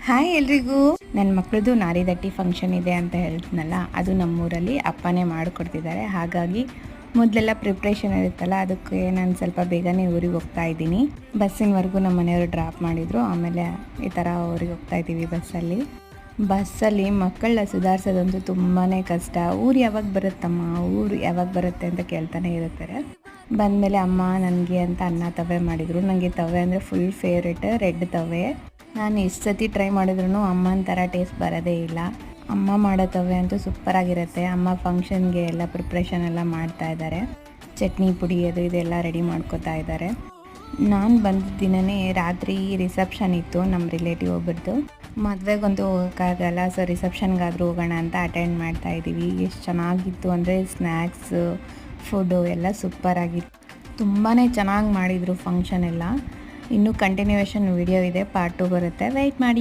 Hi ಎಲ್ರಿಗೂ. ನನ್ನ ಮಕ್ಕಳದು ನಾರಿದಟ್ಟಿ ಫಂಕ್ಷನ್ ಇದೆ ಅಂತ ಹೇಳ್ತೀನಲ್ಲ, ಅದು ನಮ್ಮೂರಲ್ಲಿ ಅಪ್ಪನೇ ಮಾಡಿಕೊಡ್ತಿದ್ದಾರೆ. ಹಾಗಾಗಿ ಮೊದಲೆಲ್ಲ ಪ್ರಿಪ್ರೇಷನ್ ಇರುತ್ತಲ್ಲ, ಅದಕ್ಕೆ ನಾನು ಸ್ವಲ್ಪ ಬೇಗನೆ ಊರಿಗೆ ಹೋಗ್ತಾ ಇದ್ದೀನಿ. ಬಸ್ಸಿನವರೆಗೂ ನಮ್ಮ ಮನೆಯವರು ಡ್ರಾಪ್ ಮಾಡಿದರು. ಆಮೇಲೆ ಈ ಥರ ಊರಿಗೆ ಹೋಗ್ತಾ ಇದ್ದೀವಿ ಬಸ್ಸಲ್ಲಿ ಮಕ್ಕಳನ್ನ ಸುಧಾರಿಸೋದಂತೂ ತುಂಬಾ ಕಷ್ಟ. ಊರು ಯಾವಾಗ ಬರುತ್ತಮ್ಮ, ಊರು ಯಾವಾಗ ಬರುತ್ತೆ ಅಂತ ಕೇಳ್ತಾನೆ ಇರ್ತಾರೆ. ಬಂದಮೇಲೆ ಅಮ್ಮ ನನಗೆ ಅಂತ ಅನ್ನ ತವೆ ಮಾಡಿದರು. ನನಗೆ ತವೆ ಅಂದರೆ ಫುಲ್ ಫೇವ್ರೇಟ್, ರೆಡ್ ತವೆ. ನಾನು ಎಷ್ಟು ಸತಿ ಟ್ರೈ ಮಾಡಿದ್ರು ಅಮ್ಮನ ಥರ ಟೇಸ್ಟ್ ಬರೋದೇ ಇಲ್ಲ. ಅಮ್ಮ ಮಾಡೋ ತವೆ ಅಂತೂ ಸೂಪರಾಗಿರುತ್ತೆ. ಅಮ್ಮ ಫಂಕ್ಷನ್ಗೆ ಎಲ್ಲ ಪ್ರಿಪ್ರೇಷನ್ ಎಲ್ಲ ಮಾಡ್ತಾ ಇದ್ದಾರೆ. ಚಟ್ನಿ ಪುಡಿ ಇದೆಲ್ಲ ರೆಡಿ ಮಾಡ್ಕೋತಾ ಇದ್ದಾರೆ. ನಾನು ಬಂದ ದಿನವೇ ರಾತ್ರಿ ರಿಸೆಪ್ಷನ್ ಇತ್ತು ನಮ್ಮ ರಿಲೇಟಿವ್ ಒಬ್ಬರದು. ಮದುವೆಗಂತೂ ಹೋಗೋಕ್ಕಾಗಲ್ಲ, ಸೊ ರಿಸೆಪ್ಷನ್ಗಾದರೂ ಹೋಗೋಣ ಅಂತ ಅಟೆಂಡ್ ಮಾಡ್ತಾ ಇದ್ದೀವಿ. ಎಷ್ಟು ಚೆನ್ನಾಗಿತ್ತು ಅಂದರೆ ಸ್ನ್ಯಾಕ್ಸ್ ಫುಡ್ಡು ಎಲ್ಲ ಸೂಪರಾಗಿತ್ತು. ತುಂಬಾ ಚೆನ್ನಾಗಿ ಮಾಡಿದರು ಫಂಕ್ಷನ್ ಎಲ್ಲ. ಇನ್ನೂ ಕಂಟಿನ್ಯೂಯೇಷನ್ ವಿಡಿಯೋ ಇದೆ, ಪಾರ್ಟ್ 2 ಬರುತ್ತೆ, ವೆಯ್ಟ್ ಮಾಡಿ.